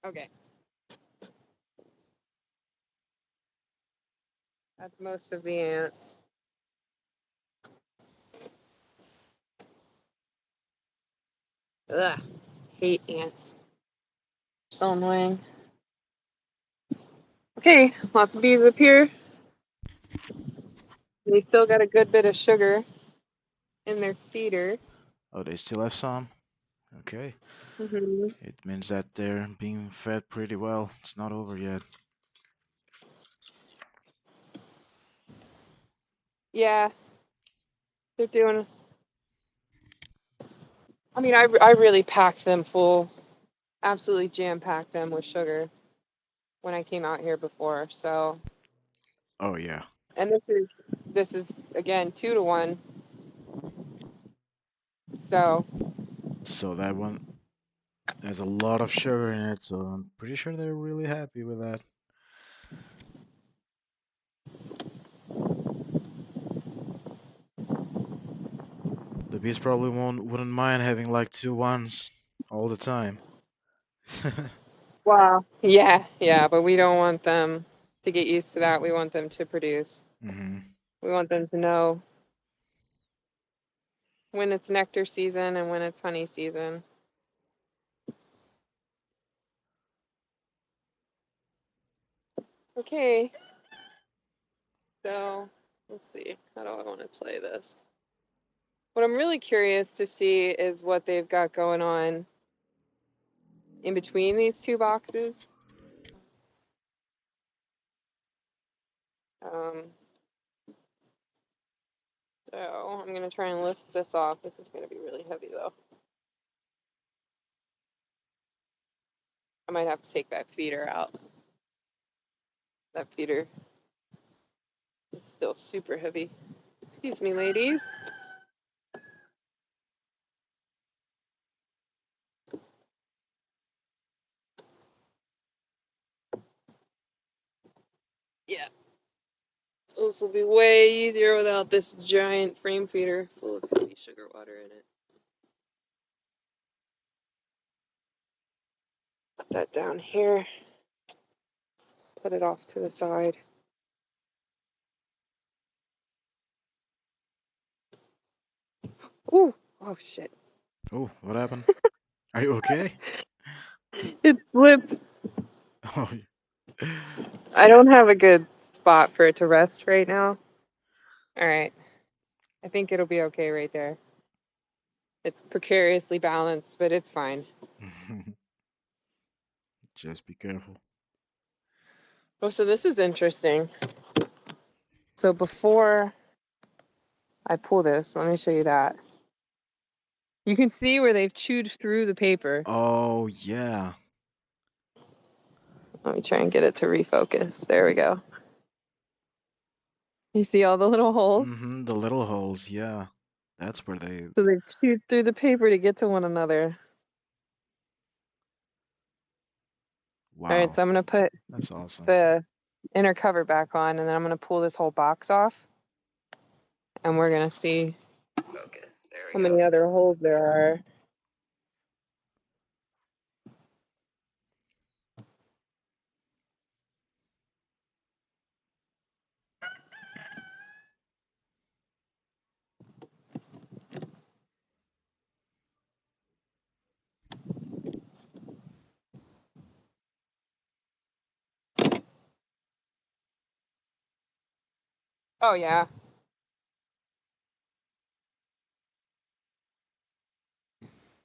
Okay. That's most of the ants. Ugh. Hate ants. So annoying. Okay, lots of bees up here. They still got a good bit of sugar in their feeder. Oh, they still have some? Okay. Hmm. It means that they're being fed pretty well. It's not over yet. Yeah, they're doing. I mean, I really packed them full, absolutely jam packed them with sugar when I came out here before. So, Oh, yeah. and this is again 2 to 1. So, So that one has a lot of sugar in it, so I'm pretty sure they're really happy with that. The bees probably wouldn't mind having like two ones all the time. wow. Yeah, but we don't want them to get used to that. We want them to produce. Hmm. We want them to know when it's nectar season and when it's honey season. Okay, so let's see. How do I want to play this? What I'm really curious to see is what they've got going on in between these two boxes. Um, so I'm gonna try and lift this off. This is gonna be really heavy though. I might have to take that feeder out. That feeder is still super heavy. Excuse me, ladies. Yeah, this will be way easier without this giant frame feeder full of heavy sugar water in it. Put that down here. Put it off to the side. Ooh, oh shit. Oh, what happened? Are you okay? It slipped. Oh, I don't have a good spot for it to rest right now. All right. I think it'll be okay right there. It's precariously balanced, but it's fine. just be careful. Oh, so this is interesting. So before I pull this, let me show you that. You can see where they've chewed through the paper. Oh, yeah. Let me try and get it to refocus. There we go. You see all the little holes? The little holes, yeah. That's where they. So they've chewed through the paper to get to one another. All right, Wow, so I'm going to put that's awesome. the inner cover back on, and then I'm going to pull this whole box off, and we're going to see how many other holes there are. Oh, yeah.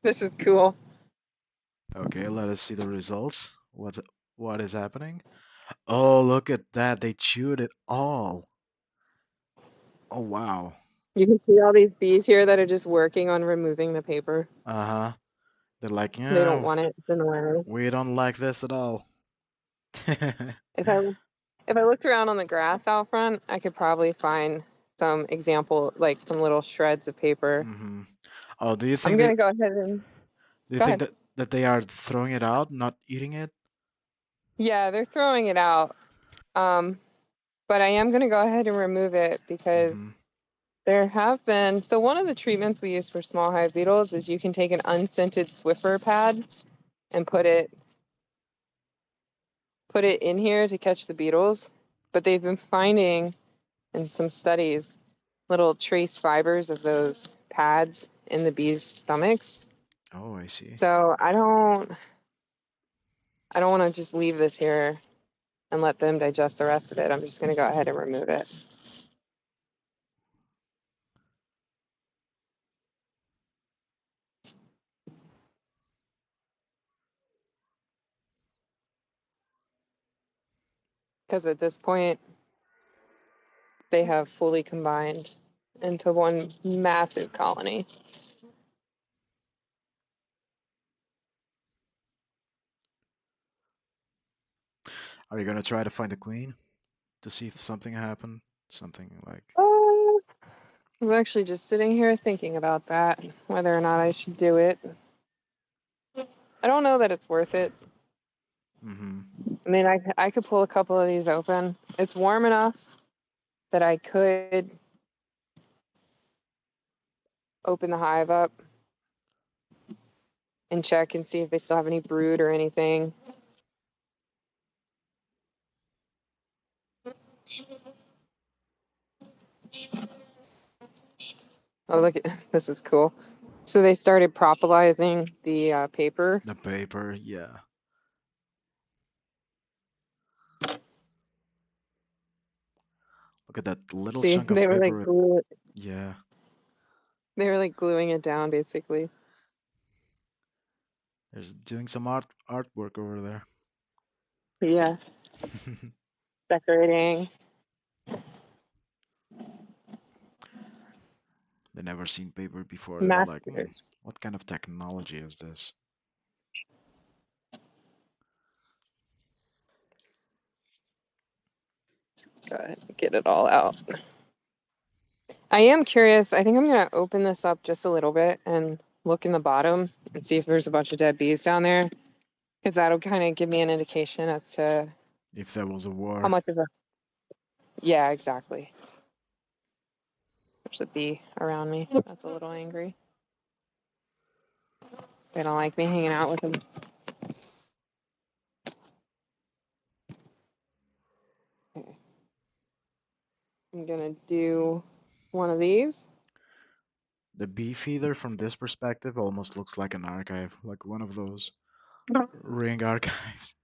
This is cool. Okay, let us see the results. What is happening? Oh, look at that. They chewed it all. Oh, wow. You can see all these bees here that are just working on removing the paper. Uh-huh. They're like, They don't yeah, want it. It's in the way. we don't like this at all. If I if I looked around on the grass out front, I could probably find some example, like some little shreds of paper. Hmm. Oh, do you I'm think gonna go ahead and go ahead. that they are throwing it out, not eating it? Yeah, they're throwing it out. Um, but I am gonna go ahead and remove it because Hmm. there have been. So one of the treatments we use for small hive beetles is you can take an unscented Swiffer pad and put it put it in here to catch the beetles, but they've been finding in some studies little trace fibers of those pads in the bees' stomachs. Oh, I see. So I don't want to just leave this here and let them digest the rest of it. I'm just going to go ahead and remove it because at this point they have fully combined into one massive colony. Are you gonna try to find the queen to see if something happened? Something like. I was actually just sitting here thinking about that, whether or not I should do it. I don't know that it's worth it. Mm-hmm. I mean, I could pull a couple of these open. It's warm enough that I could open the hive up and check and see if they still have any brood or anything. Oh, look at this is cool. So they started propolizing the paper. The paper, yeah. Look at that little See, chunk of paper with. Yeah, they were like gluing it down basically. there's doing some artwork over there. Yeah, decorating They never seen paper before. They were like, masters. what kind of technology is this? Go ahead and get it all out. I am curious. I think I'm gonna open this up just a little bit and look in the bottom and see if there's a bunch of dead bees down there, because that'll kind of give me an indication as to If there was a how war. much of a. Yeah, exactly. There's a bee around me. That's a little angry. They don't like me hanging out with them. Okay. I'm gonna do one of these. The bee feeder from this perspective almost looks like an archive, like one of those ring archives.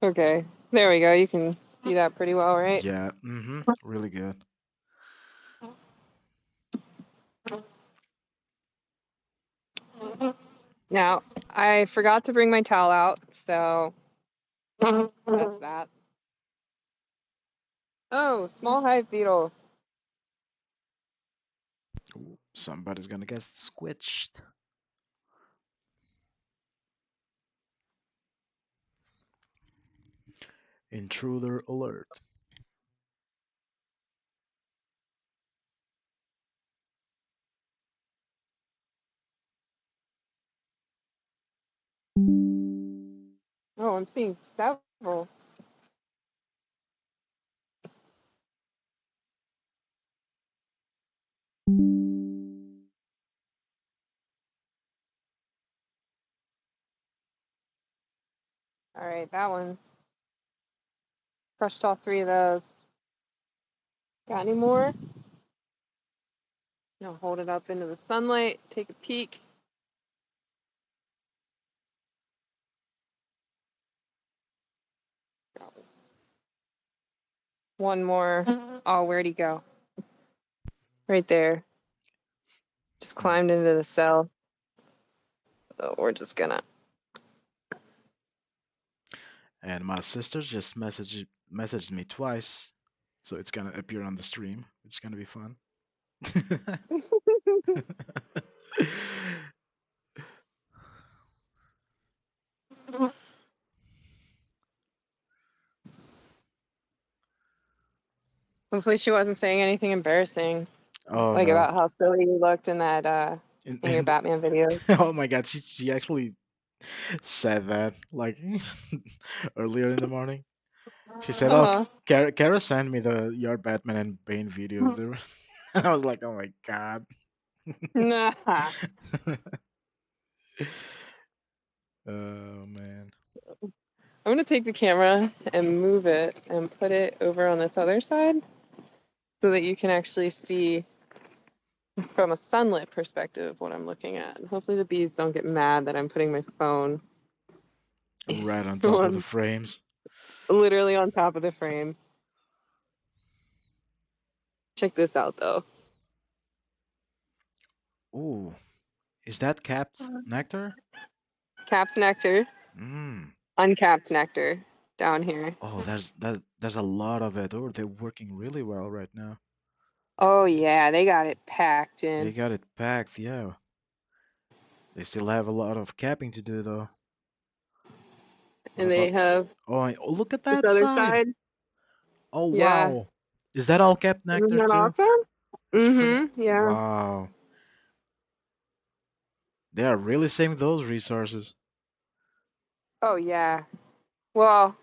Okay, there we go. You can see that pretty well, right? Yeah, mm-hmm. Really good. Now, I forgot to bring my towel out, so that's that. Oh, small hive beetle. Ooh, somebody's gonna get squished. Intruder alert. Oh, I'm seeing several. All right, that one. Crushed all three of those. Got any more? Now hold it up into the sunlight, take a peek. One more. Oh, where'd he go? Right there. Just Hmm. climbed into the cell. So we're just gonna. And my sister just messaged me twice, so it's gonna appear on the stream. It's gonna be fun. Hopefully she wasn't saying anything embarrassing, Oh like no. about how silly you looked in that In, in your in Batman videos. oh my god, she actually said that like earlier in the morning. She said, "Oh, Uh-huh. Kara sent me the your Batman and Bane videos." They were, I was like, "Oh my god." Nah. Oh man. I'm gonna take the camera and move it and put it over on this other side so that you can actually see from a sunlit perspective what I'm looking at. And hopefully the bees don't get mad that I'm putting my phone Right on top of the on frames. literally on top of the frame. Check this out though. Ooh, is that capped nectar? Capped nectar, Mm. uncapped nectar down here. Oh, there's a lot of it. Oh, they're working really well right now. Oh yeah, they got it packed They in. got it packed, yeah. They still have a lot of capping to do though. What And they about have oh, look at this that other side. side. Oh Yeah. wow. Is that all capped Isn't nectar that too? awesome? That's freaking Yeah. wow. They are really saving those resources. Oh yeah. Well,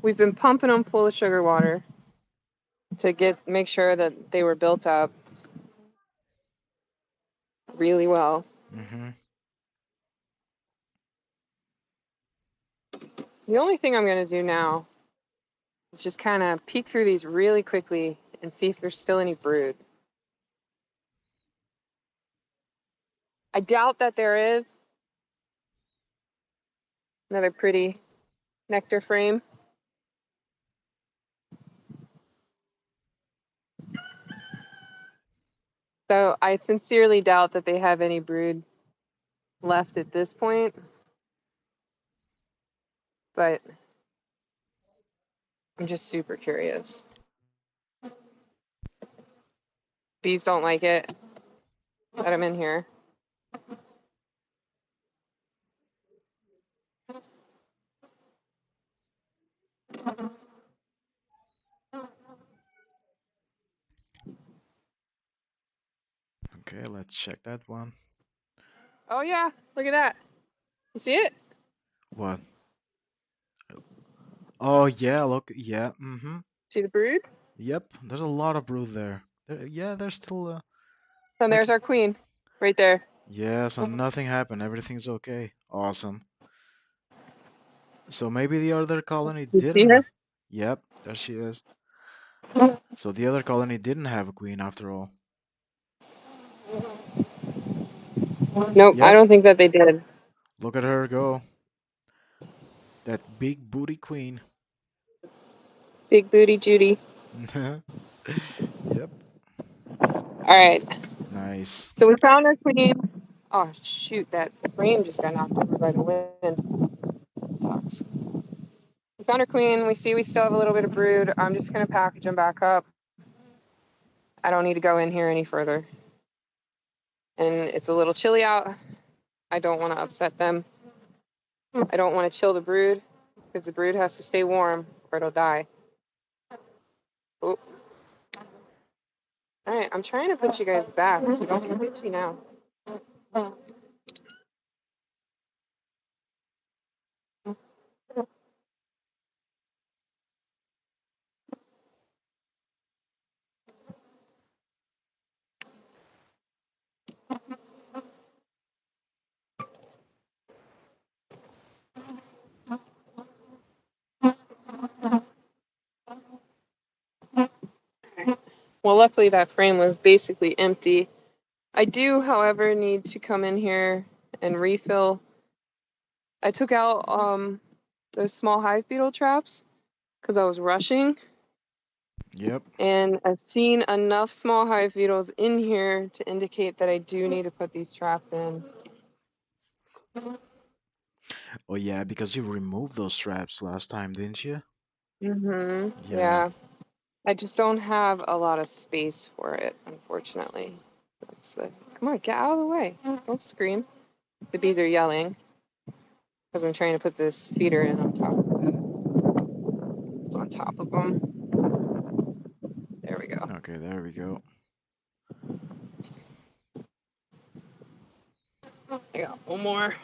we've been pumping them full of sugar water to make sure that they were built up really well. Mm-hmm. The only thing I'm gonna do now is just kind of peek through these really quickly and see if there's still any brood. I doubt that there is. Another pretty nectar frame. So I sincerely doubt that they have any brood left at this point, but I'm just super curious. Bees don't like it that I'm in here. Okay, let's check that one. Oh yeah, look at that. You see it? What? Oh yeah, look, yeah, mm-hmm. See the brood? Yep, there's a lot of brood there. Yeah, there's still And like there's our queen right there. yeah, so nothing happened. Everything's okay. Awesome. So maybe the other colony You see didn't. her? Yep, there she is. So the other colony didn't have a queen after all. Nope, I Yep, don't think that they did. look at her go. That big booty queen. Big booty Judy. Yep, All right. nice. So we found our queen. Oh shoot, that frame just got knocked over by the wind. Sucks. We found our queen. We see we still have a little bit of brood. I'm just gonna package them back up. I don't need to go in here any further. And it's a little chilly out. I don't want to upset them. I don't want to chill the brood because the brood has to stay warm or it'll die. Oh, all right. I'm trying to put you guys back, so don't get bitchy now. Well, luckily that frame was basically empty. I do, however, need to come in here and refill. I took out those small hive beetle traps because I was rushing, Yep. and I've seen enough small hive beetles in here to indicate that I do need to put these traps in. Oh yeah, because you removed those straps last time, didn't you? Yeah. Yeah. I just don't have a lot of space for it, unfortunately. That's the Come on, get out of the way. Don't scream. The bees are yelling because I'm trying to put this feeder in on top of it's on top of them. There we go. Okay, there we go. I got one more.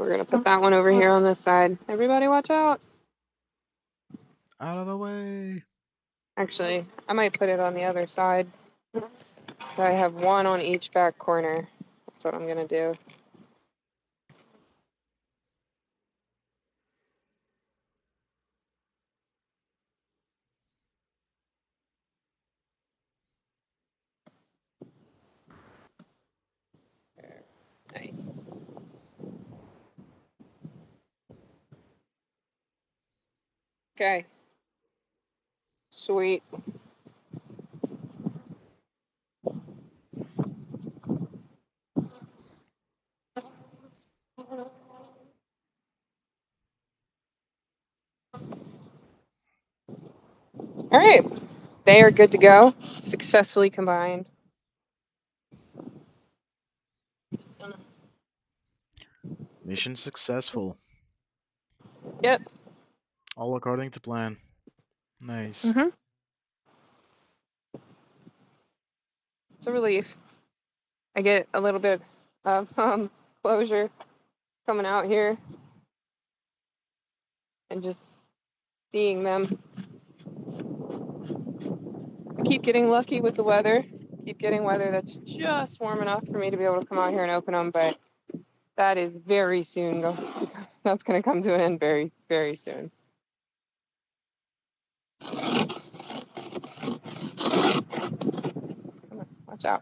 We're gonna put that one over here on this side. Everybody watch out. Out of the way. Actually, I might put it on the other side. So I have one on each back corner. That's what I'm gonna do. Nice. Okay. Sweet. All right. They are good to go. Successfully combined. Mission successful. Yep. All according to plan. Nice. Mm-hmm. It's a relief. I get a little bit of closure coming out here and just seeing them. I keep getting lucky with the weather. Keep getting weather that's just warm enough for me to be able to come out here and open them, but that is very soon. That's going to come to an end very, very soon. Come on, watch out.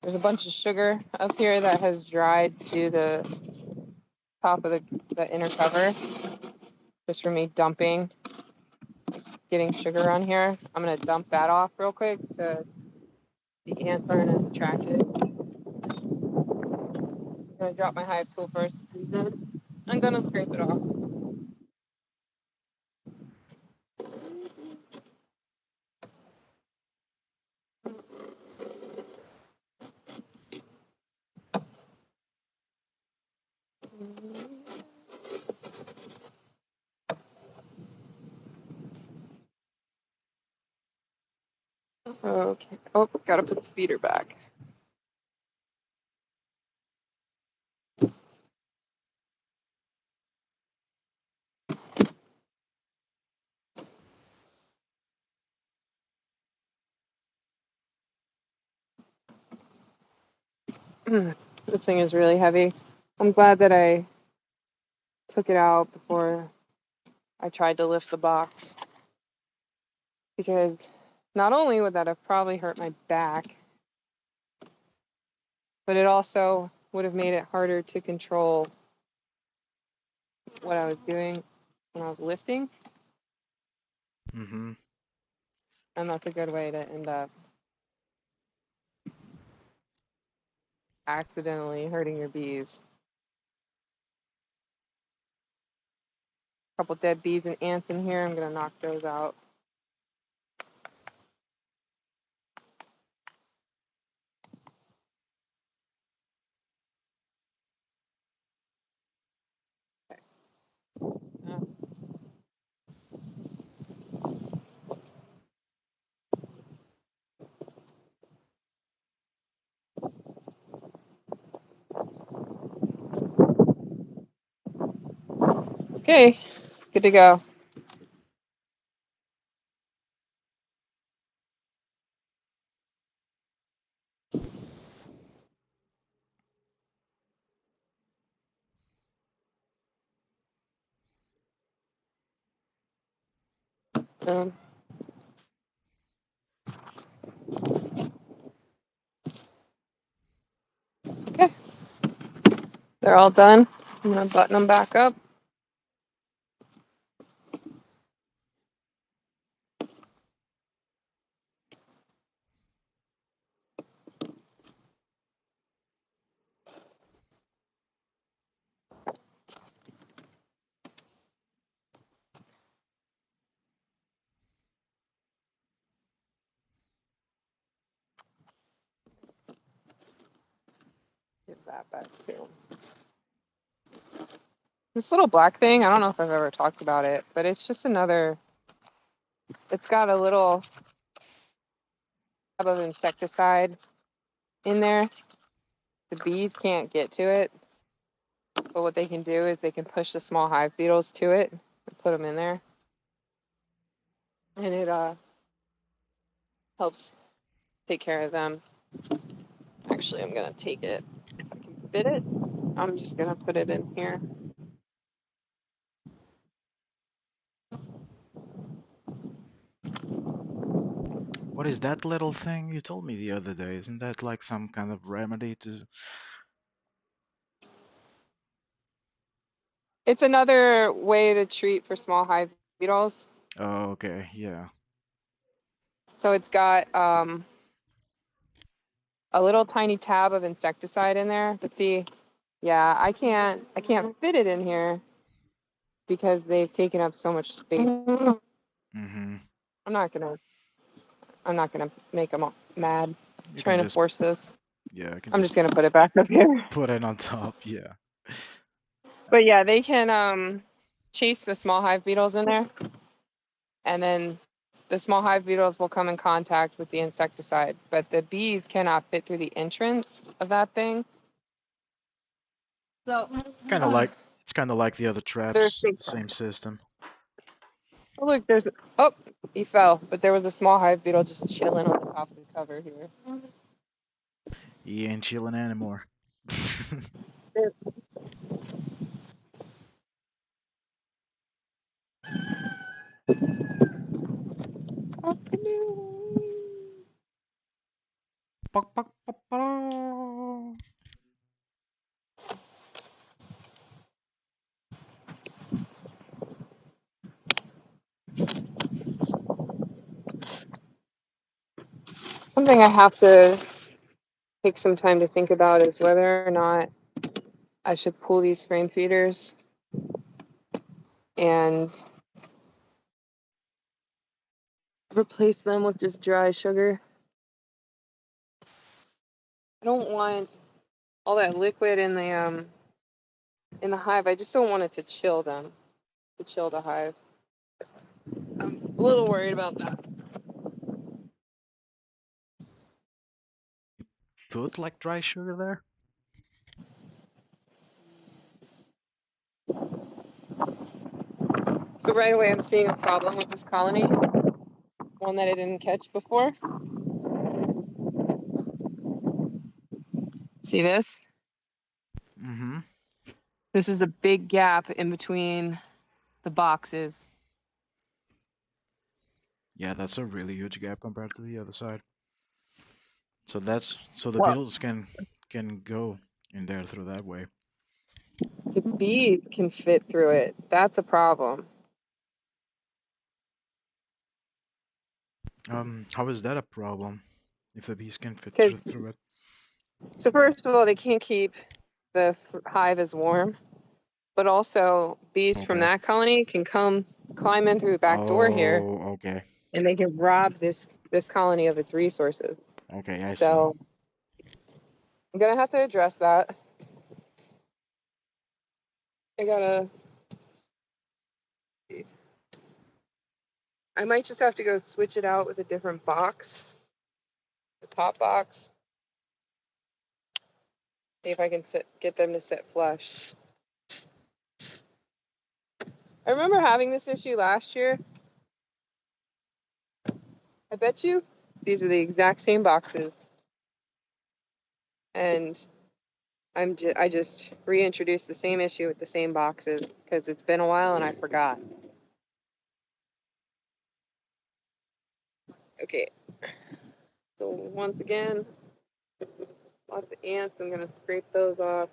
There's a bunch of sugar up here that has dried to the top of the inner cover, just from me dumping, getting sugar on here. I'm going to dump that off real quick so the ants aren't as attracted. I'm going to drop my hive tool first. I'm going to scrape it off. Okay. Oh, gotta put the feeder back. This thing is really heavy. I'm glad that I took it out before I tried to lift the box, because not only would that have probably hurt my back, but it also would have made it harder to control what I was doing when I was lifting, Mm-hmm. and that's a good way to end up accidentally hurting your bees. A couple dead bees and ants in here. I'm gonna knock those out. Okay, good to go. Um, okay, they're all done. I'm gonna button them back up. Give that back too. This little black thing, I don't know if I've ever talked about it, but it's just another, it's got a little tab of insecticide in there. The bees can't get to it, but what they can do is they can push the small hive beetles to it and put them in there, and it helps take care of them. Actually, I'm gonna take it if I can fit it. I'm just gonna put it in here. What is that little thing you told me the other day? Isn't that like some kind of remedy to? It's another way to treat for small hive beetles. Oh, okay, yeah. So it's got a little tiny tab of insecticide in there. But see, yeah, I can't fit it in here because they've taken up so much space. Mm-hmm. I'm not gonna I'm not gonna make them mad You can trying to just, force this. yeah, I can I'm just just gonna put it back up here. put it on top. Yeah. But yeah, they can chase the small hive beetles in there, and then the small hive beetles will come in contact with the insecticide. But the bees cannot fit through the entrance of that thing. So Kind of like it's kind of like the other there's traps, big. same system. Oh look, oh, he fell, but there was a small hive beetle just chilling on the top of the cover here. He ain't chilling anymore. Pok, pok, pok, pok. Something I have to take some time to think about is whether or not I should pull these frame feeders and replace them with just dry sugar. I don't want all that liquid in the hive. I just don't want it to chill them, to chill the hive. I'm a little worried about that. Put like dry sugar there. So right away I'm seeing a problem with this colony, one that I didn't catch before. See this? Mm-hmm. This is a big gap in between the boxes. Yeah, that's a really huge gap compared to the other side. So the Well, beetles can go in there through that way. the bees can fit through it. That's a problem. How is that a problem? If the bees can fit Because through it? so first of all, they can't keep the hive as warm, but also bees from Okay. that colony can come climb in through the back door here, Oh, okay. and they can rob this colony of its resources. Okay, I see. So I'm gonna have to address that. I gotta. I might just have to go switch it out with a different box, the top box. See if I can get them to sit flush. I remember having this issue last year. I bet you these are the exact same boxes, and I just reintroduced the same issue with the same boxes because it's been a while and I forgot. Okay, so once again, lots of ants. I'm gonna scrape those off.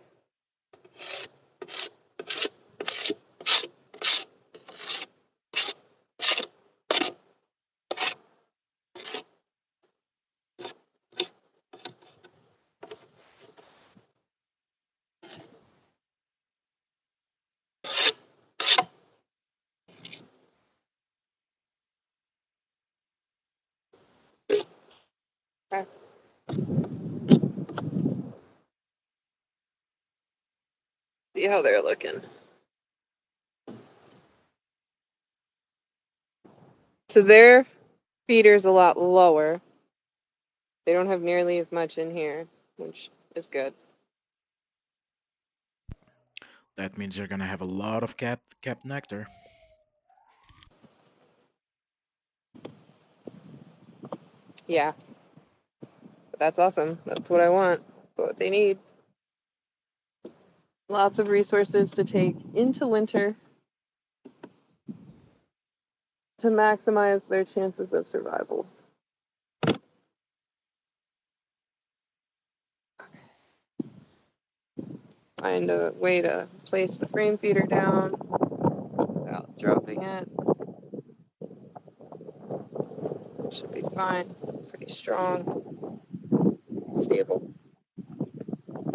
Okay. See how they're looking. So their feeder's a lot lower. They don't have nearly as much in here. which is good. That means you're gonna have a lot of capped nectar. Yeah, but that's awesome. That's what I want. That's what they need. Lots of resources to take into winter to maximize their chances of survival. Find a way to place the frame feeder down without dropping it. Should be fine. Pretty strong, stable.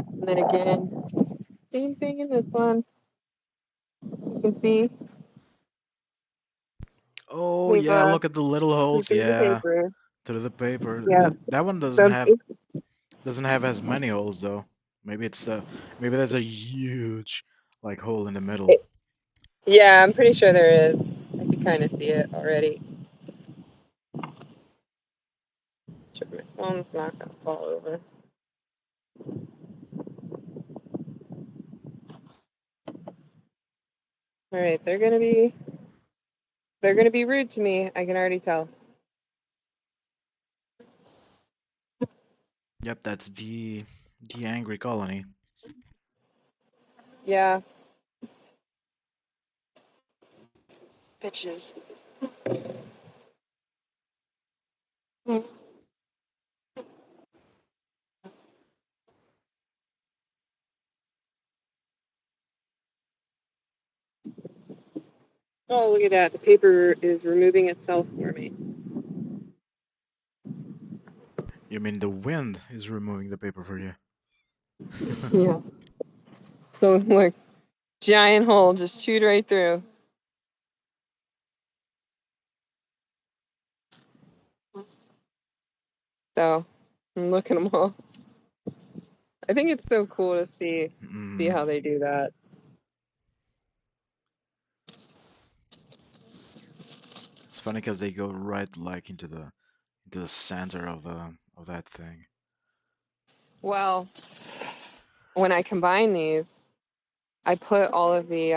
And then again, same thing in this one. You can see Oh they've yeah, look at the little through holes. the Yeah, paper. through the paper. Yeah. That one So doesn't have as many holes though. Maybe it's the maybe there's a huge like hole in the middle. yeah, I'm pretty sure there is. I can kind of see it already. Sure, my phone's not gonna fall over. All right, they're gonna be rude to me. I can already tell. Yep, that's the angry colony. Yeah, bitches. Hmm. Oh, look at that. The paper is removing itself for me. You mean the wind is removing the paper for you? Yeah. So look, giant hole just chewed right through. So look at them all. I think it's so cool to see Mm, how they do that. it's funny because they go right like into the center of that thing. Well, when I combine these, I put all of the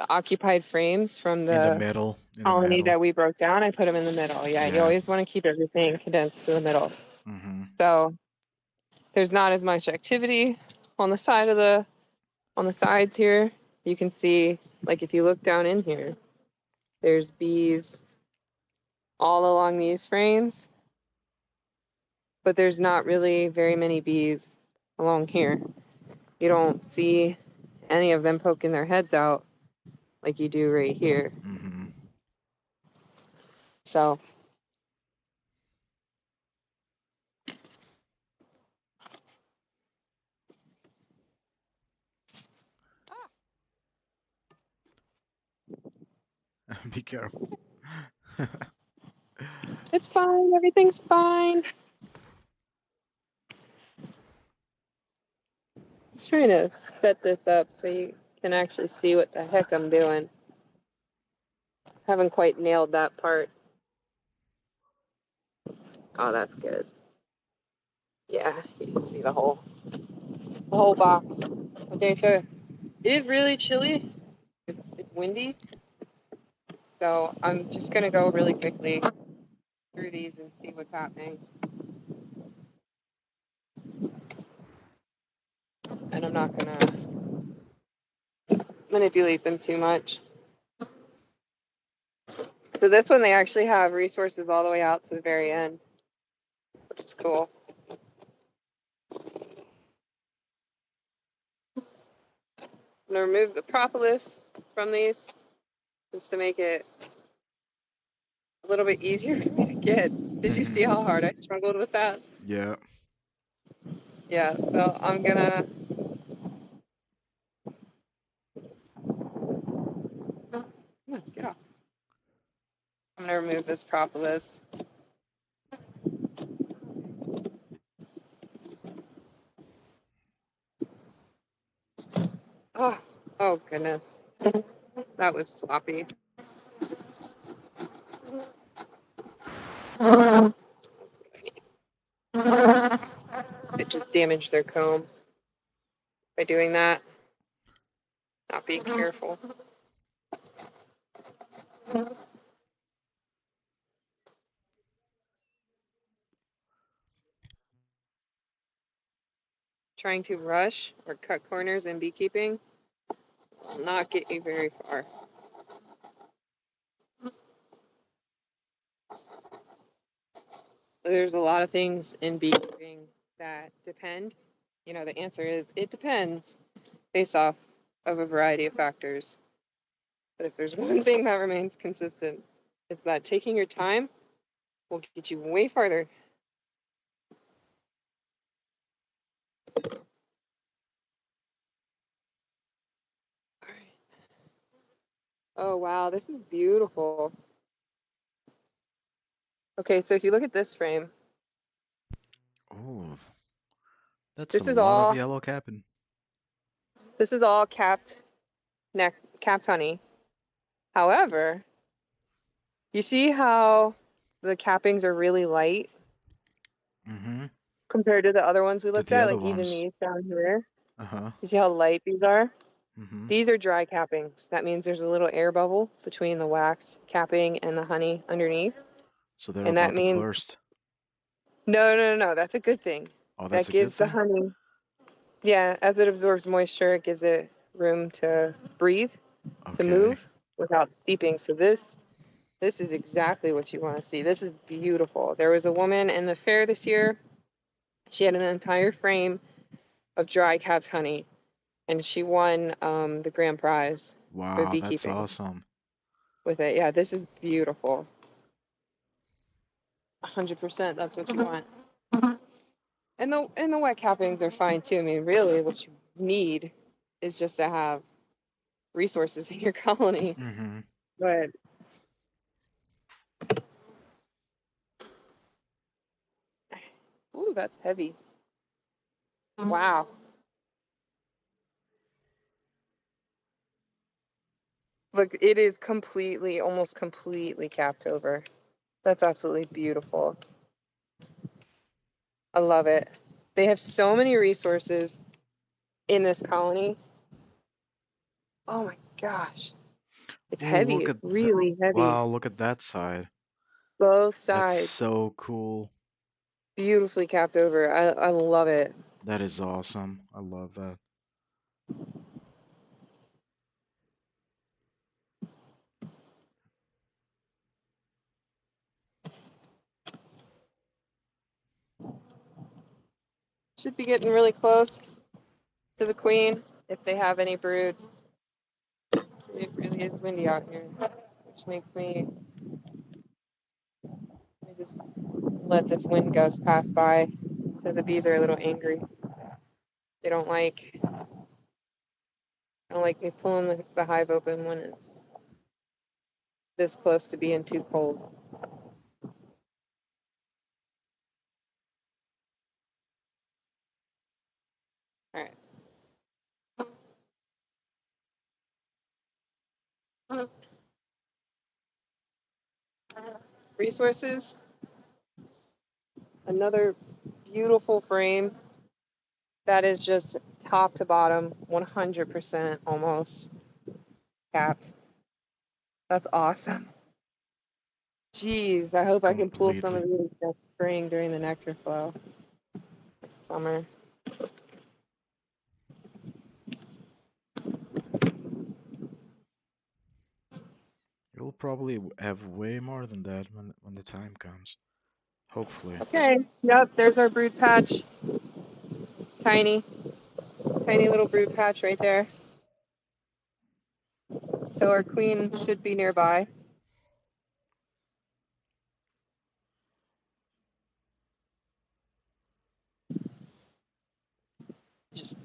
occupied frames from In the the middle, in the colony middle. that we broke down. I put them in the middle. Yeah, you Yeah. always want to keep everything condensed to the middle. Mm-hmm. So there's not as much activity on the on the sides here. You can see, like if you look down in here, there's bees all along these frames, but there's not really very many bees along here. You don't see any of them poking their heads out like you do right here. Mm-hmm. So Be careful. it's fine. Everything's fine. Just trying to set this up so you can actually see what the heck I'm doing. Haven't quite nailed that part. Oh, that's good. Yeah, you can see the whole box. Okay, so it is really chilly. It's windy, so I'm just gonna go really quickly through these and see what's happening. And I'm not gonna manipulate them too much. So this one, they actually have resources all the way out to the very end, which is cool. I'm gonna remove the propolis from these just to make it a little bit easier for me to get. Did you see Mm-hmm. how hard I struggled with that? Yeah. Yeah, so I'm gonna come on, get off. I'm gonna remove this propolis. Oh, oh goodness, that was sloppy. It just damage their comb by doing that, not being careful. Trying to rush or cut corners in beekeeping will not get you very far. There's a lot of things in beekeeping that depend. The answer is it depends based off of a variety of factors. But if there's one thing that remains consistent, it's that taking your time will get you way farther. All right. Oh, wow, this is beautiful. Okay, so if you look at this frame, Oh, that's a this is lot of all yellow capping. this is all capped honey. However, you see how the cappings are really light Mm-hmm. compared to the other ones we To looked the at, other like even ones. these down here. Uh-huh. You see how light these are? Mm-hmm. These are dry cappings. That means there's a little air bubble between the wax capping and the honey underneath. So they're And that about to means, burst. no, that's a good thing. Oh, That that's a good gives the thing? honey, yeah, as it absorbs moisture, it gives it room to breathe, to Okay. move without seeping. So this is exactly what you want to see. This is beautiful. There was a woman in the fair this year. She had an entire frame of dry capped honey, and she won the grand prize for Wow, that's beekeeping awesome. with it. Yeah, this is beautiful. 100%. That's what you want. And the wet cappings are fine too. I mean, really, what you need is just to have resources in your colony. Mm-hmm. But ooh, that's heavy. Wow. Look, it is almost completely capped over. That's absolutely beautiful. I love it. They have so many resources in this colony. Oh my gosh. It's Oh, heavy. look It's at that. really heavy. Wow, look at that side. Both That's sides. so cool. Beautifully capped over. I love it. That is awesome. I love that. Should be getting really close to the queen if they have any brood. It really is windy out here, which makes me let me just let this wind gust pass by. So the bees are a little angry. They don't like me pulling the hive open when it's this close to being too cold. All right. Resources. Another beautiful frame that is just top to bottom, 100% almost capped. That's awesome. Jeez, I hope I can pull some of Completely. these next spring during the nectar flow. Summer. You'll probably have way more than that when the time comes. Hopefully. Okay, yep, there's our brood patch. Tiny, tiny little brood patch right there. So our queen should be nearby. Just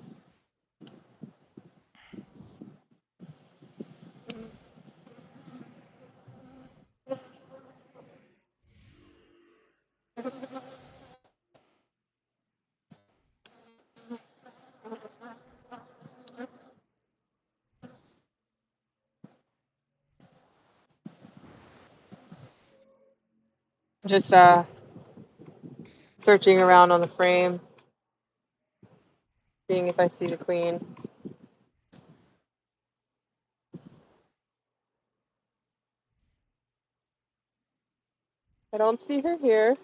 just searching around on the frame. seeing if I see the queen. I don't see her here.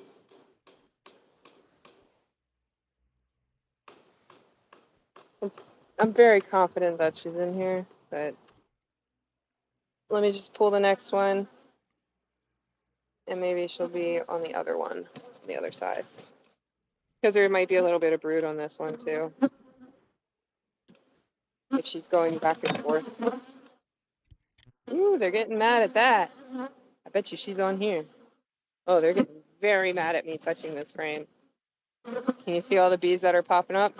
I'm very confident that she's in here, but let me just pull the next one, and maybe she'll be on the other one, on the other side. Because there might be a little bit of brood on this one too, if she's going back and forth. Ooh, they're getting mad at that. I bet you she's on here. Oh, they're getting very mad at me touching this frame. Can you see all the bees that are popping up?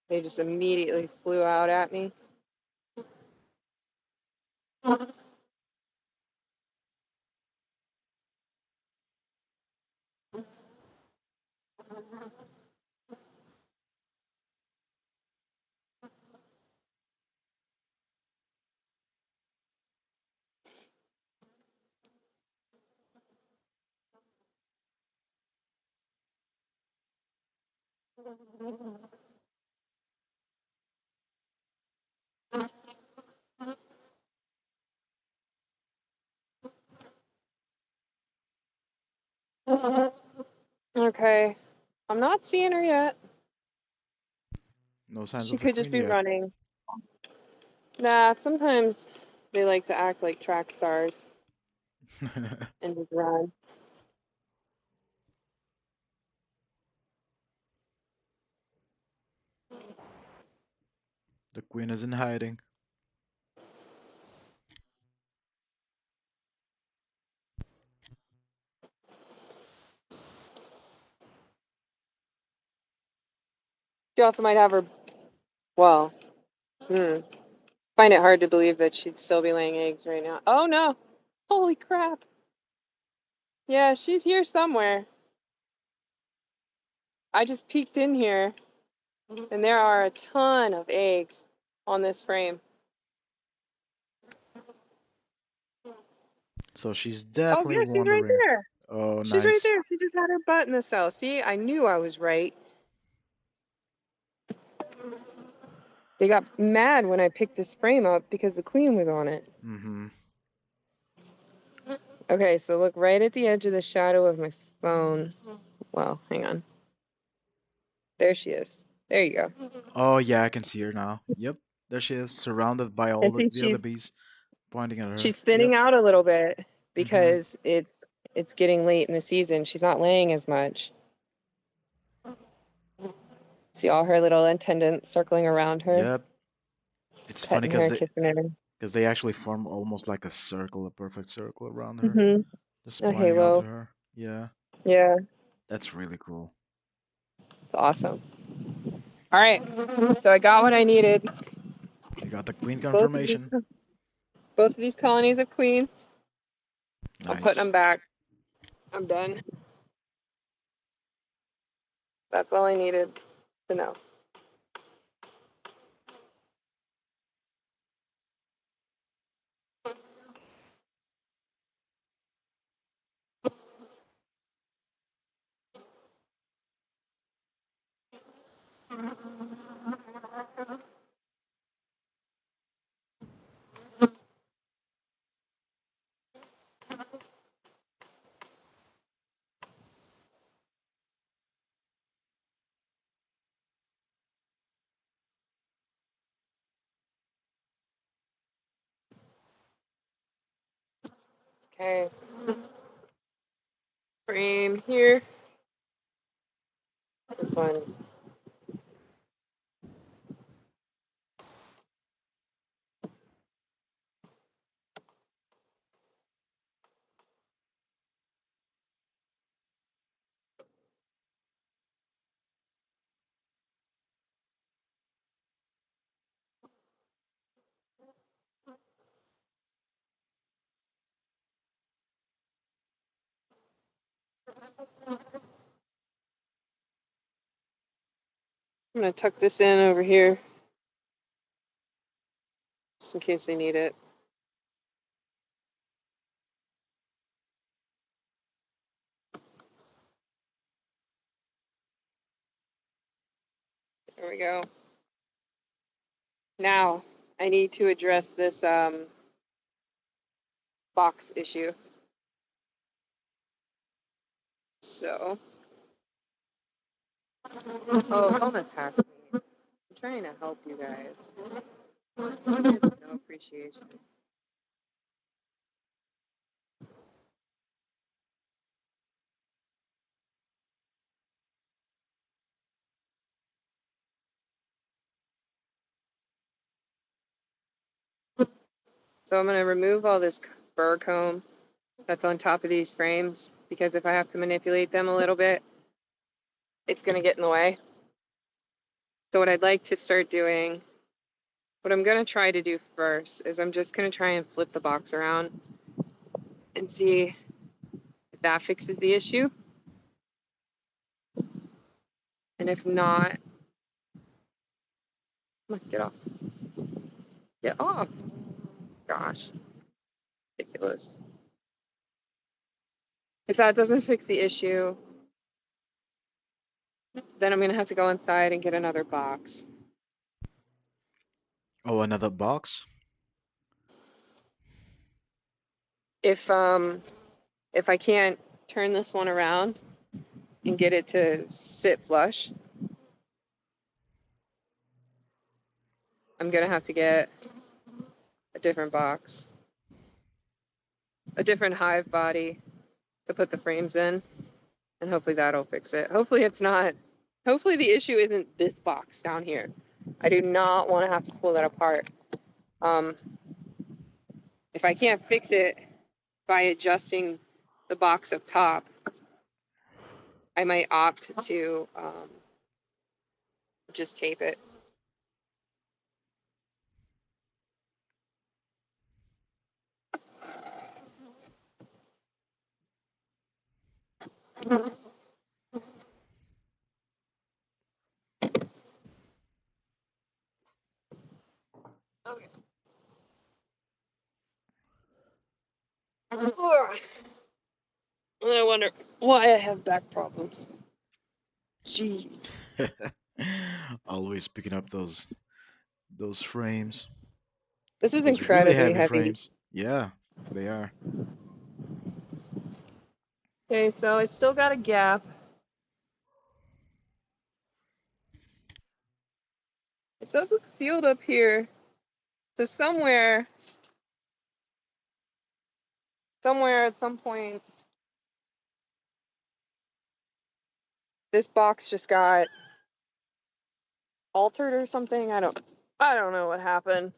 They just immediately flew out at me. Okay, I'm not seeing her yet. No signs She of the could just queen be yet. running. Nah, sometimes they like to act like track stars and just run. The queen is in hiding. She also might have her, well, find it hard to believe that she'd still be laying eggs right now. Oh no! Holy crap! Yeah, she's here somewhere. I just peeked in here, and there are a ton of eggs on this frame. So she's Oh definitely yeah, she's right wandering. there. Oh, She's right nice. there. She just had her butt in the cell. See, I knew I was right. They got mad when I picked this frame up because the queen was on it. Mm-hmm. Okay, so look right at the edge of the shadow of my phone. Well, hang on. There she is. There you go. Oh, yeah, I can see her now. Yep, there she is, surrounded by all And see, the other bees pointing at her. she's Yep. thinning out a little bit Mm-hmm. because it's getting late in the season. She's not laying as much. See all her little attendants circling around her, Yep. It's funny petting because her, kissing her. they actually form almost like a circle, a perfect circle around her, Mhm. just A pointing out to halo. her. Yeah, Yeah, that's really cool. it's awesome. All right, so I got what I needed. You got the queen Both of these, confirmation. both of these colonies of queens. I'm putting Nice. them back. I'm done. That's all I needed to know. Okay, frame here. This one. I'm gonna tuck this in over here, just in case they need it. go. Now I need to address this box issue. So, oh, don't attack me. I'm trying to help you guys. There's no appreciation. So I'm going to remove all this burr comb that's on top of these frames because if I have to manipulate them a little bit, it's going to get in the way. So what I'd like to start doing, what I'm going to try to do first is I'm just going to try and flip the box around and see if that fixes the issue. And if not, get off. Get off. Gosh, ridiculous. If that doesn't fix the issue, then I'm going to have to go inside and get another box. Oh, another box? If I can't turn this one around and get it to sit flush, I'm going to have to get a different box, a different hive body to put the frames in, and hopefully that'll fix it. Hopefully it's not, hopefully the issue isn't this box down here. I do not want to have to pull that apart. If I can't fix it by adjusting the box up top, I might opt to just tape it. Okay. I wonder why I have back problems. Jeez. Always picking up those frames. This is Those really incredibly heavy heavy. frames. Yeah, they are. Okay, so I still got a gap. It does look sealed up here. So somewhere at some point, this box just got altered or something. I don't know what happened.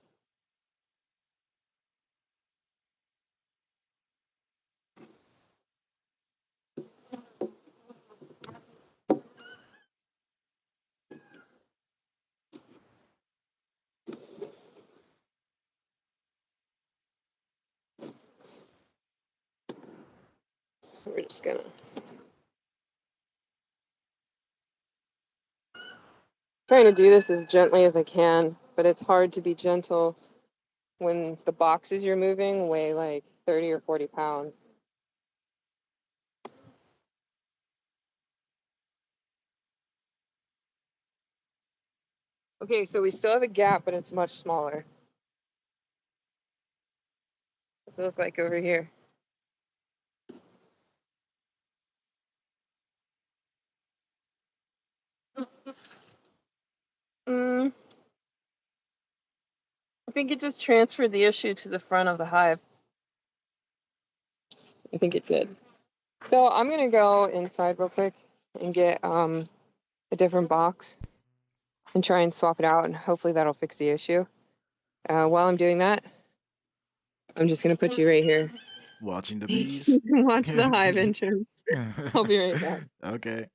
We're just gonna trying to do this as gently as I can, but it's hard to be gentle when the boxes you're moving weigh like 30 or 40 pounds. Okay, so we still have a gap, but it's much smaller. What's it look like over here? I think it just transferred the issue to the front of the hive. I think it did. So I'm gonna go inside real quick and get a different box and try and swap it out, and hopefully that'll fix the issue. While I'm doing that, I'm just gonna put you right here. Watching the You bees. can watch the hive entrance. I'll be right back. Okay.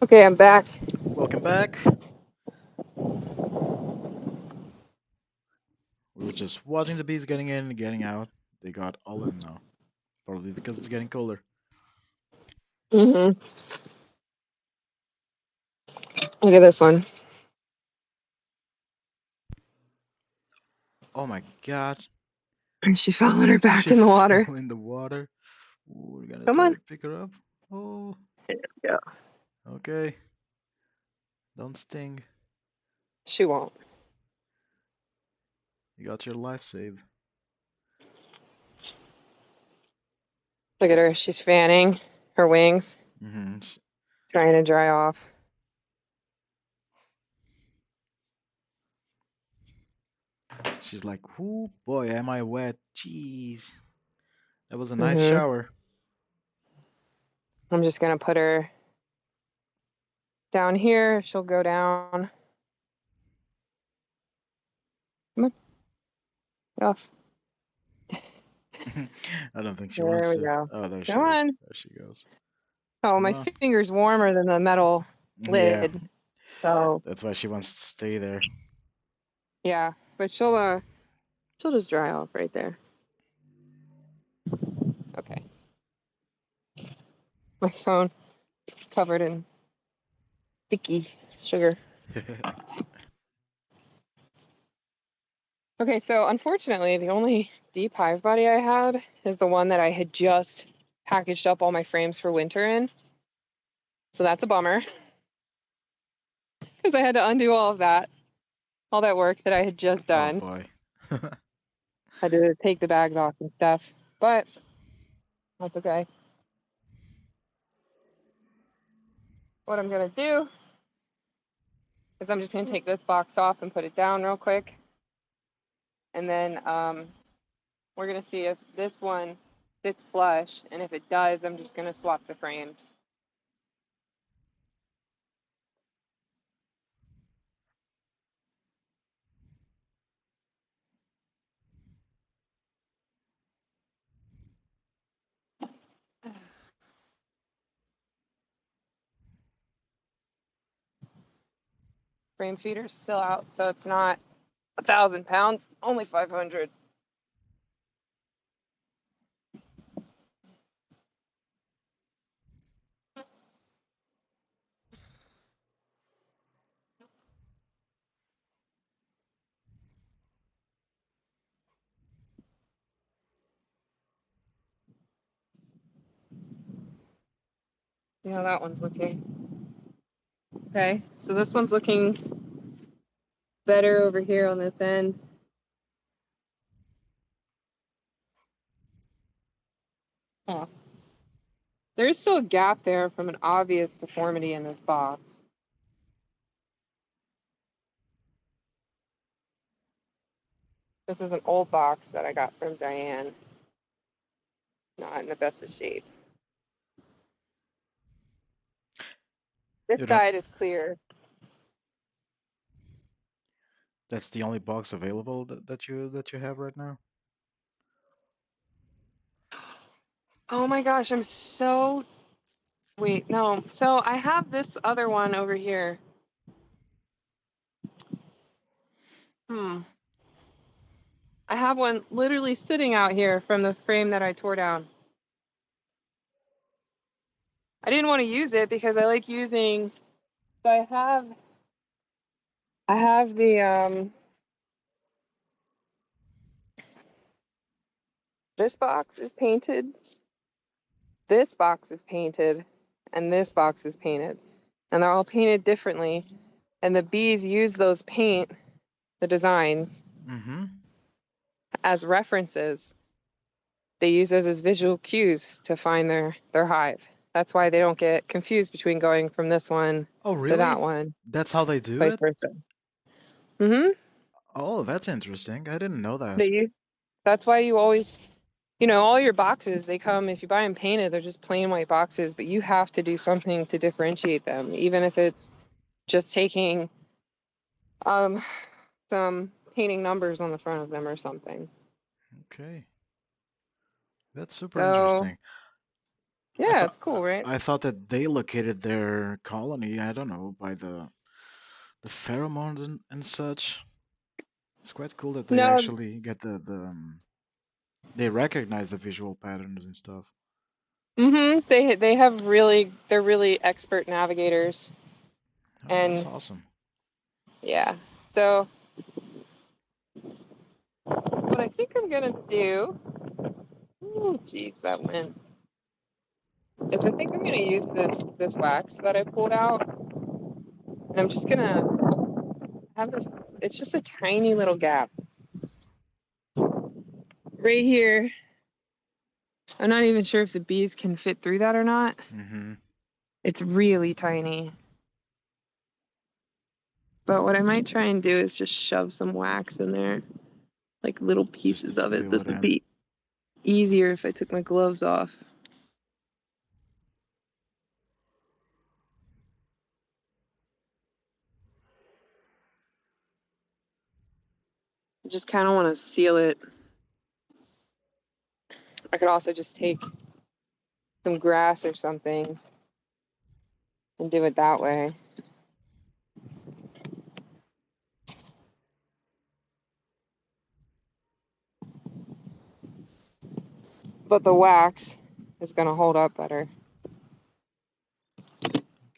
Okay, I'm back. Welcome back. We were just watching the bees getting in and getting out. They got all in now. Probably because it's getting colder. Hmm. Look at this one. Oh my god. She fell on her back She in the water. fell in the water. Ooh, we're gonna Come try on. to pick her up. Oh, Yeah. okay. Don't sting. She won't. You got your life saved. Look at her. She's fanning her wings, Mm-hmm. trying to dry off. She's like, "Ooh, boy, am I wet? Jeez, that was a nice Hmm. shower." I'm just gonna put her down here. She'll go down. Come on, get off. I don't think she There wants we to. go. Oh, there she Come is. on. There she goes. Oh, Come my on. finger's warmer than the metal Yeah, lid. So that's why she wants to stay there. yeah, but she'll just dry off right there. Okay. My phone covered in sticky sugar. Okay, so unfortunately, the only deep hive body I had is the one that I had just packaged up all my frames for winter in. So that's a bummer because I had to undo all that work that I had just Oh done. boy. Had to take the bags off and stuff, but that's okay. What I'm gonna do is I'm just gonna take this box off and put it down real quick, and then we're gonna see if this one fits flush, and if it does, I'm just gonna swap the frames. Frame feeder's still out, so it's not 1,000 pounds, only 500. See how that one's looking. Okay, so this one's looking better over here on this end. Huh. There's still a gap there from an obvious deformity in this box. This is an old box that I got from Diane. Not in the best of shape. This You don't. side is clear. That's the only box available that you have right now. Oh my gosh, I'm so wait, no. So I have this other one over here. Hmm. I have one literally sitting out here from the frame that I tore down. I didn't want to use it because I like using so I have the this box is painted, this box is painted, and this box is painted. And they're all painted differently. And the bees use those paint, the designs, Mm-hmm. as references. They use those as visual cues to find their hive. That's why they don't get confused between going from this one Oh, to that really? one, That's how they do vice it? versa. Mm-hmm. Oh, that's interesting. I didn't know that. They use, that's why you always, all your boxes, they come, if you buy them painted, they're just plain white boxes, but you have to do something to differentiate them, even if it's just taking um, some painting numbers on the front of them or something. Okay, that's super So, interesting. I yeah, thought it's cool, right? I thought that they located their colony, I don't know, by the pheromones and such. It's quite cool that they No, actually get they recognize the visual patterns and stuff. they have they're really expert navigators, Oh, that's and awesome. yeah. So what I think I'm gonna do, oh geez, that went, is I think I'm gonna use this wax that I pulled out, and I'm just gonna have this. It's just a tiny little gap right here. I'm not even sure if the bees can fit through that or not. Mm-hmm. It's really tiny. But what I might try and do is just shove some wax in there, like little Just to pieces of it. fill This it would in. be easier if I took my gloves off. I just kind of want to seal it. I could also just take some grass or something and do it that way. But the wax is going to hold up better.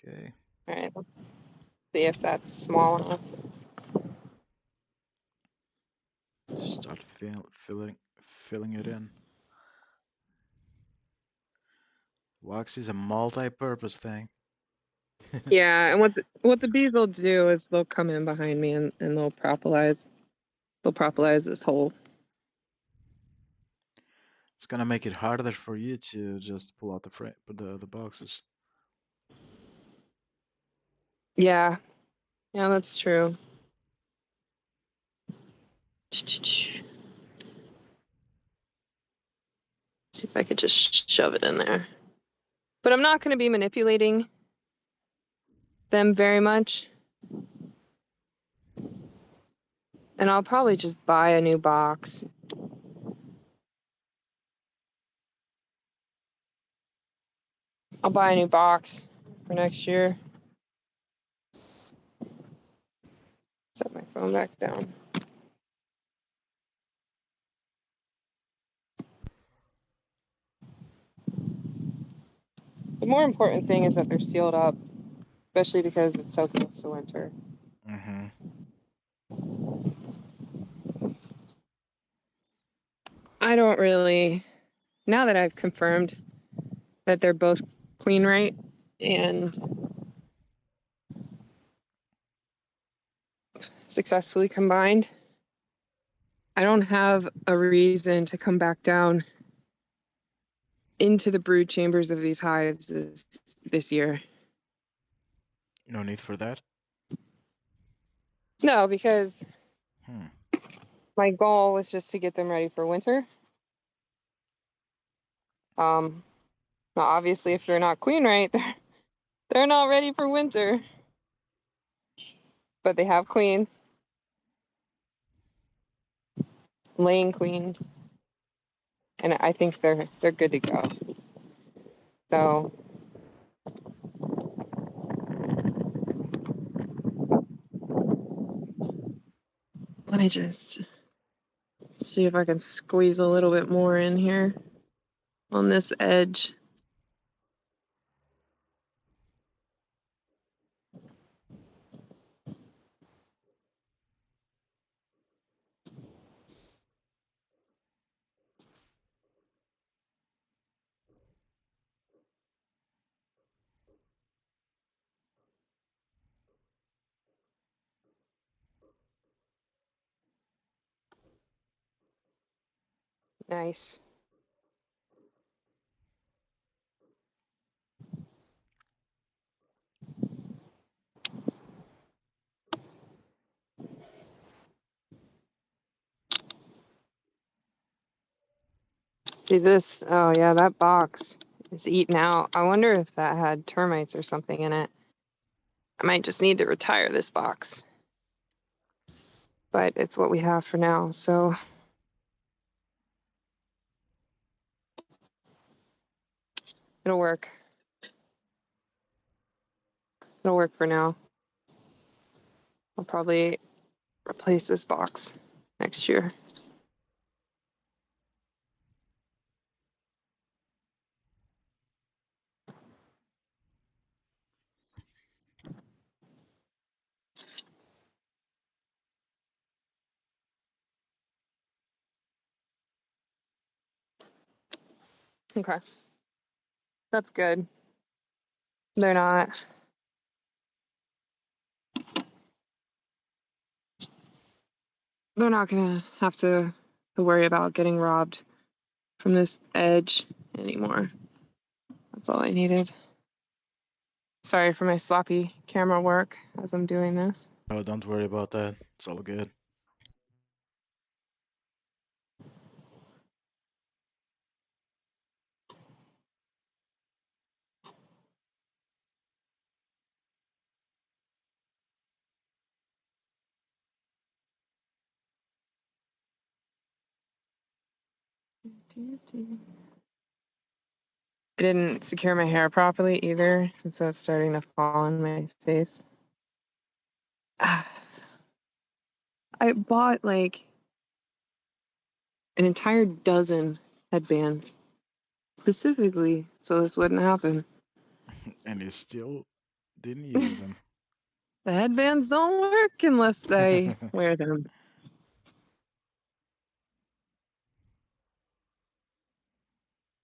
Okay. All right, let's see if that's small enough. Start filling it in. Wax is a multi-purpose thing. Yeah, and what the bees will do is they'll come in behind me and they'll propolize. They'll propolize this hole. It's gonna make it harder for you to just pull out the boxes. Yeah, yeah, that's true. See if I could just shove it in there. But I'm not going to be manipulating them very much. And I'll probably just buy a new box. I'll buy a new box for next year. Set my phone back down. The more important thing is that they're sealed up, especially because it's so close to winter. Mm-hmm. I don't really, now that I've confirmed that they're both clean right and successfully combined, I don't have a reason to come back down into the brood chambers of these hives this year. No need for that. No, because Hmm. my goal was just to get them ready for winter. Um, Now, obviously, if they're not queen right, They're not ready for winter, but they have queens, laying queens, and I think they're good to go. So let me just see if I can squeeze a little bit more in here on this edge. Nice. See this? Oh yeah, that box is eaten out. I wonder if that had termites or something in it. I might just need to retire this box, but it's what we have for now, so it'll work. It'll work for now. I'll probably replace this box next year. Okay, that's good. They're not they're not gonna have to worry about getting robbed from this edge anymore. That's all I needed. Sorry for my sloppy camera work as I'm doing this. Oh, don't worry about that. It's all good. I didn't secure my hair properly either, and so it's starting to fall on my face. I bought like an entire dozen headbands specifically so this wouldn't happen. And you still didn't use them. The headbands don't work unless I wear them.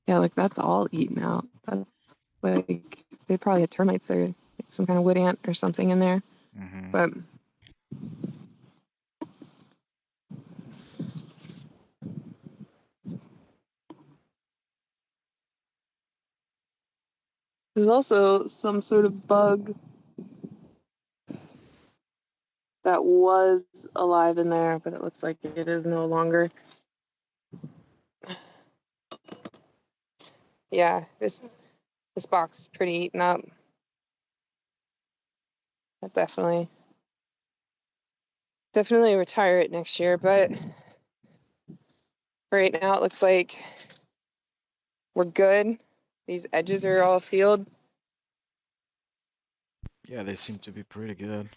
Yeah, like that's all eaten out. That's like they probably had termites or like some kind of wood ant or something in there. Hmm. But there's also some sort of bug that was alive in there, but it looks like it is no longer. Yeah, this box is pretty eaten up. I'll definitely retire it next year, but right now it looks like we're good. These edges are all sealed. Yeah, they seem to be pretty good.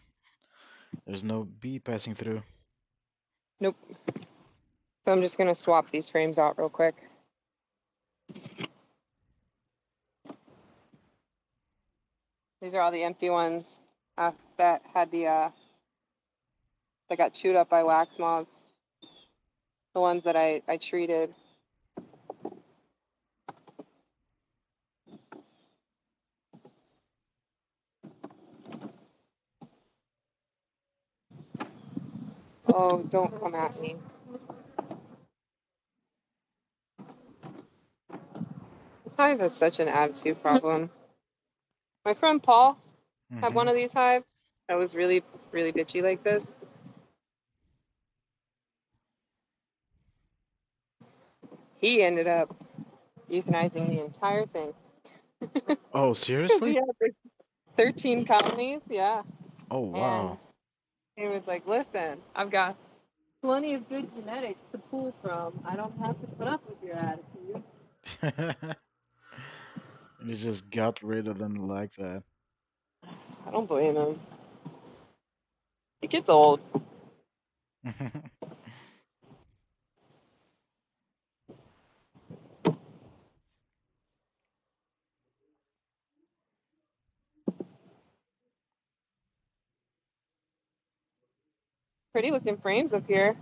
There's no bee passing through. Nope. So I'm just gonna swap these frames out real quick. These are all the empty ones that had that got chewed up by wax moths. The ones that I treated. Oh, don't come at me. This hive is such an attitude problem. My friend Paul had one Hmm. of these hives that was really, really bitchy like this. He ended up euthanizing the entire thing. Oh, Because he seriously? had 13 colonies, yeah. Oh And wow. he was like, listen, I've got plenty of good genetics to pull from. I don't have to put up with your attitude. You just got rid of them like that. I don't blame him. It gets old. Pretty looking frames up here.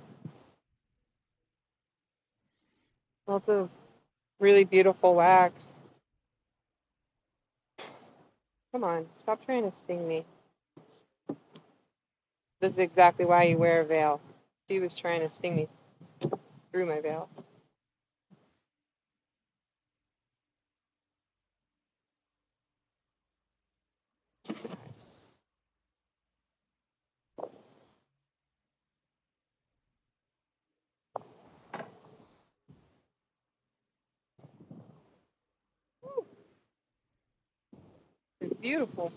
Lots of really beautiful wax. Come on, stop trying to sting me. This is exactly why you wear a veil. She was trying to sting me through my veil. It's beautiful.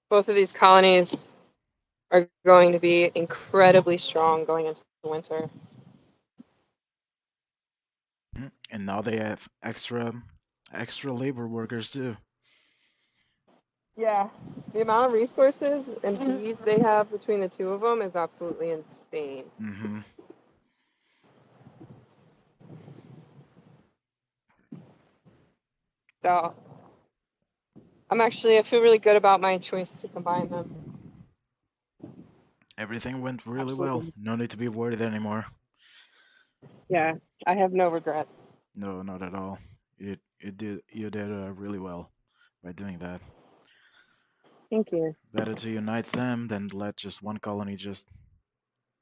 Both of these colonies are going to be incredibly strong going into the winter. And now they have extra labor workers too. Yeah. The amount of resources and bees they have between the two of them is absolutely insane. Hmm. So I feel really good about my choice to combine them. Everything went really well. Absolutely. No need to be worried anymore. Yeah. I have no regret. No, not at all. You did really well by doing that. Thank you. Better to unite them than let just one colony just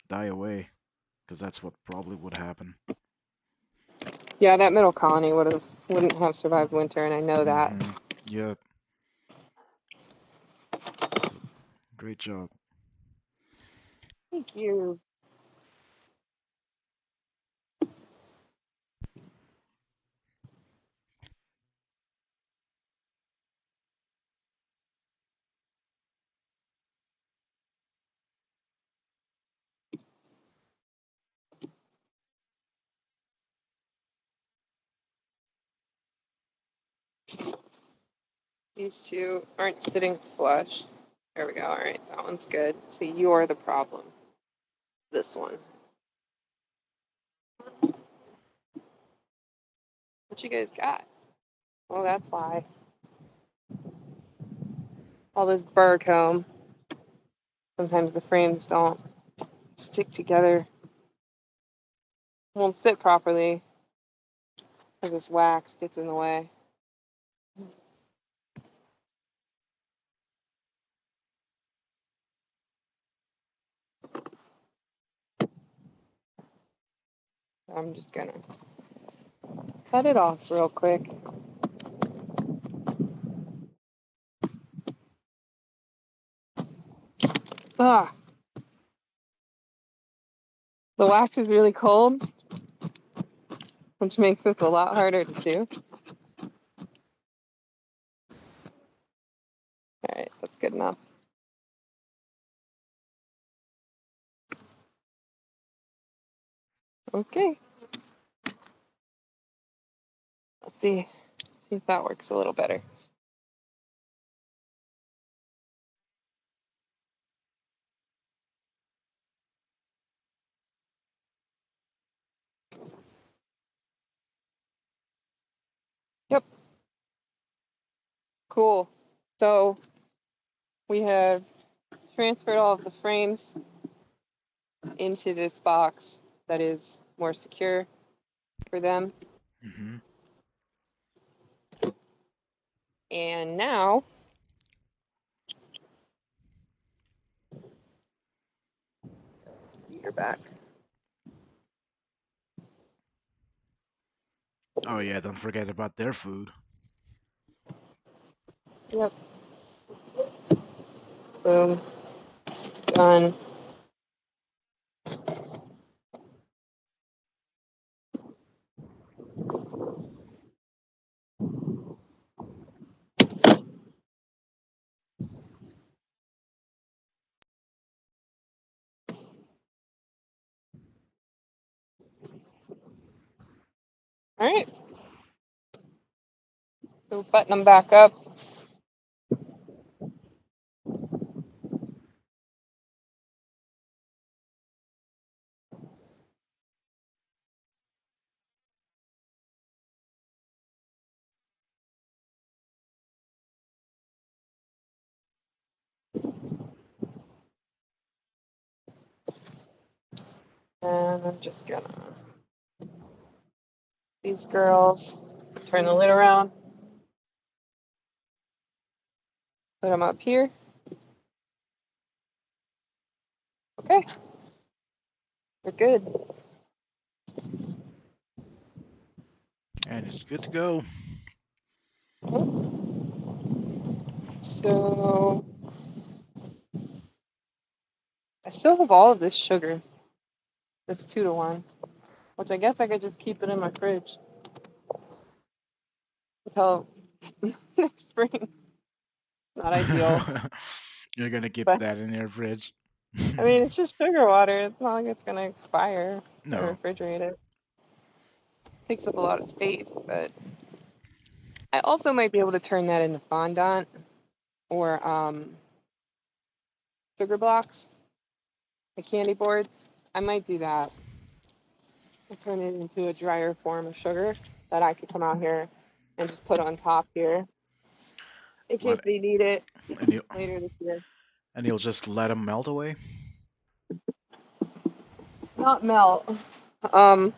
die away, because that's what probably would happen. Yeah, that middle colony wouldn't have survived winter, and I know that. Hmm. Yep. So great job. Thank you. These two aren't sitting flush. There we go. All right, that one's good. So you're the problem. This one. What you guys got? Oh, that's why. All this burr comb. Sometimes the frames don't stick together. Won't sit properly because this wax gets in the way. I'm just gonna cut it off real quick. Ah, the wax is really cold, which makes this a lot harder to do. All right, that's good enough. Okay, let's see if that works a little better. Yep. Cool. So we have transferred all of the frames into this box that is more secure for them. Hmm. And now you're back. Oh yeah, don't forget about their food. Yep. Boom. Done. All right. So button them back up. And I'm just gonna these girls turn the lid around, put them up here. Okay, we're good. And it's good to go. So I still have all of this sugar, this 2-to-1, which I guess I could just keep it in my fridge until next spring. Not ideal, You're gonna keep but that in your fridge. I mean, it's just sugar water. It's not like it's gonna expire if I No. refrigerate it. Takes up a lot of space, but I also might be able to turn that into fondant or sugar blocks, the candy boards. I might do that. I turn it into a drier form of sugar that I could come out here and just put on top here in case What? they need it And you later this year. and you'll just let them melt away. Not melt. Um,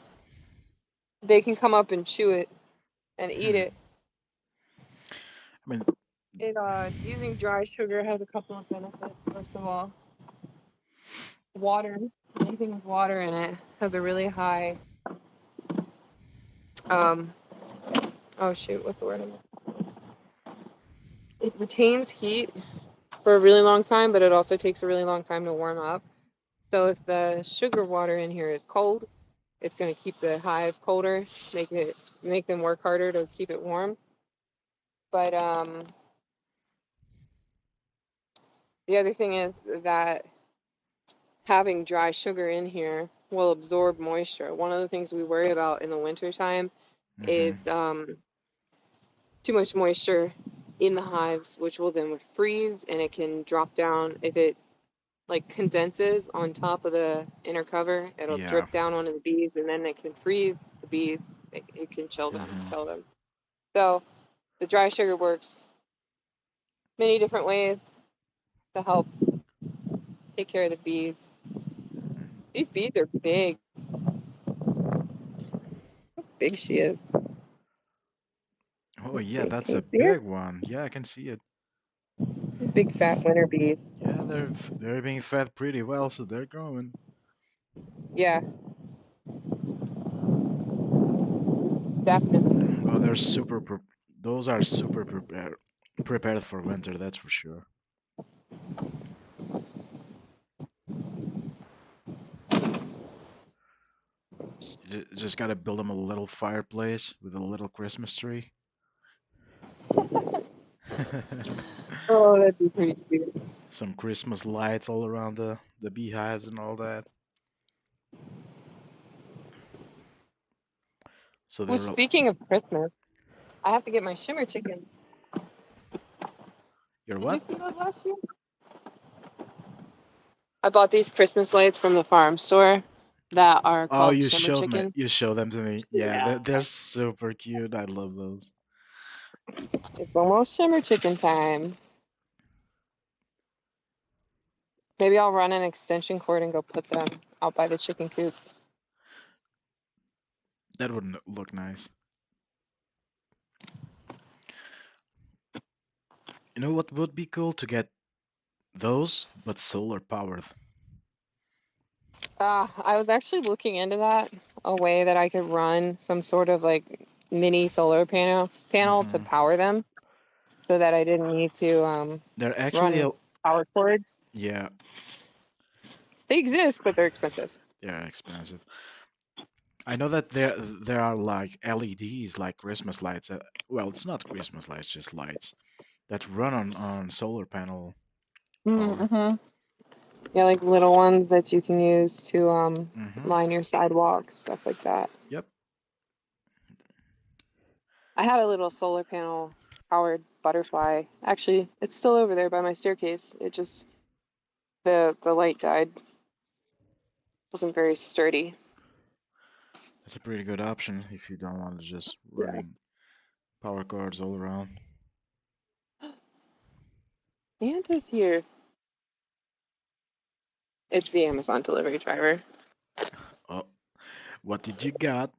they can come up and chew it and eat Hmm. it. I mean, It using dry sugar has a couple of benefits. First of all, water, anything with water in it has a really high um oh shoot, what's the word? It retains heat for a really long time, but it also takes a really long time to warm up. So if the sugar water in here is cold, it's going to keep the hive colder, make them work harder to keep it warm. But the other thing is that having dry sugar in here will absorb moisture. One of the things we worry about in the wintertime hmm. is too much moisture in the hives, which will then freeze and it can drop down. If it like condenses on top of the inner cover, it'll Yeah. drip down onto the bees and then it can freeze the bees. It can chill them, Hmm. kill them. So the dry sugar works many different ways to help take care of the bees. These bees are big. How big she is. Oh Let's yeah, see. that's Can a you see her? big one. Yeah, I can see it. Big fat winter bees. Yeah, they're being fed pretty well, so they're growing. Yeah, definitely. Oh, they're those are super prepared for winter. That's for sure. Just gotta build them a little fireplace with a little Christmas tree. Oh, that'd be pretty cute. Some Christmas lights all around the beehives and all that. So Well, they're speaking of Christmas, I have to get my shimmer chicken. you're Did you what? see those last year? I bought these Christmas lights from the farm store that are Oh, called shimmer chicken. you showed them to me. Yeah, Yeah. they're super cute. I love those. It's almost shimmer chicken time. Maybe I'll run an extension cord and go put them out by the chicken coop. That wouldn't look nice. You know what would be cool to get those, but solar powered. I was actually looking into that, a way that I could run some sort of like mini solar panel to Hmm. power them, so that I didn't need to They're actually, run power cords. yeah, They exist, but they're expensive. they're expensive. I know that there are like LEDs, like Christmas lights. Well, it's not Christmas lights, just lights that run on solar panel power. Mm-hmm. Yeah, like little ones that you can use to Hmm. line your sidewalks, stuff like that. Yep. I had a little solar panel powered butterfly. Actually, it's still over there by my staircase. It just the light died. Wasn't very sturdy. That's a pretty good option if you don't want to just Yeah. running power cords all around. Santa's here. It's the Amazon delivery driver. Oh, what did you got?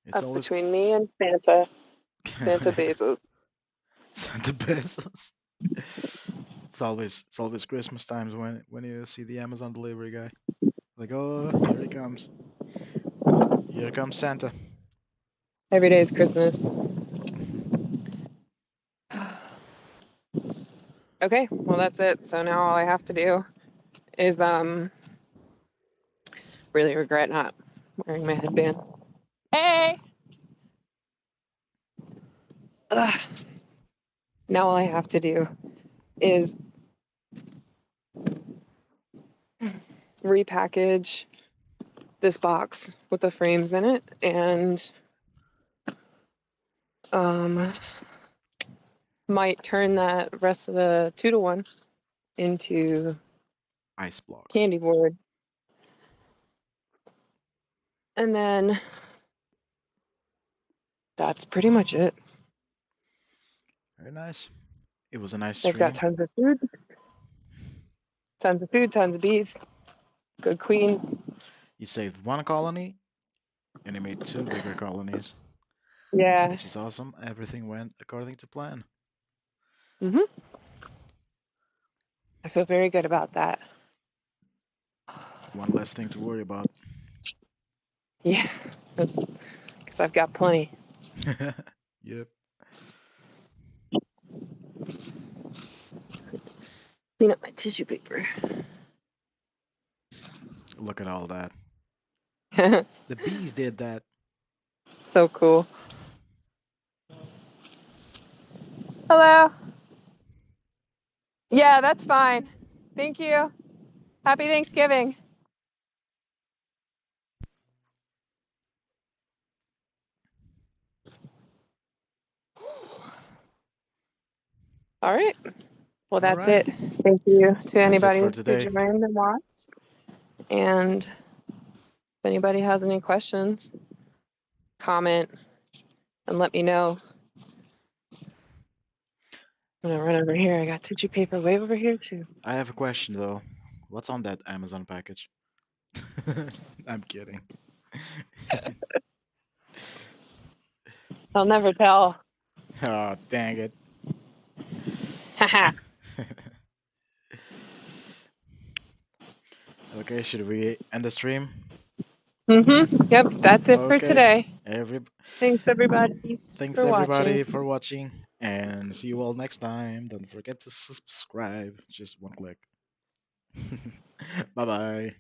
It's That's always between me and Santa. Santa Bezos. Santa pesos. It's always Christmas times when you see the Amazon delivery guy. Like, oh, here he comes. Here comes Santa. Every day is Christmas. Okay, well that's it. So now all I have to do is really regret not wearing my headband. Hey! Ugh. Now all I have to do is repackage this box with the frames in it and um might turn that rest of the 2-to-1 into Ice blocks. candy board. And then that's pretty much it. Very nice. It was a nice They've got stream. tons of food, tons of bees, good queens. You saved one colony and you made two bigger colonies, Yeah. which is awesome. Everything went according to plan. hmm I feel very good about that. One less thing to worry about. Yeah, because I've got plenty. Yep. Clean up my tissue paper. Look at all that. The bees did that. So cool. Hello. Yeah, that's fine. Thank you. Happy Thanksgiving. All right. Well, All that's right. it. Thank you to That's it anybody for who today. joined and watched. And if anybody has any questions, comment and let me know. I'm gonna run over here. I got tissue paper way over here too. I have a question though. What's on that Amazon package? I'm kidding. I'll never tell. Oh, dang it. Haha. Okay, should we end the stream? Yep, that's it for Okay. today. Every Thanks everybody Thanks for watching. everybody for watching and see you all next time. Don't forget to subscribe. Just one click. Bye bye.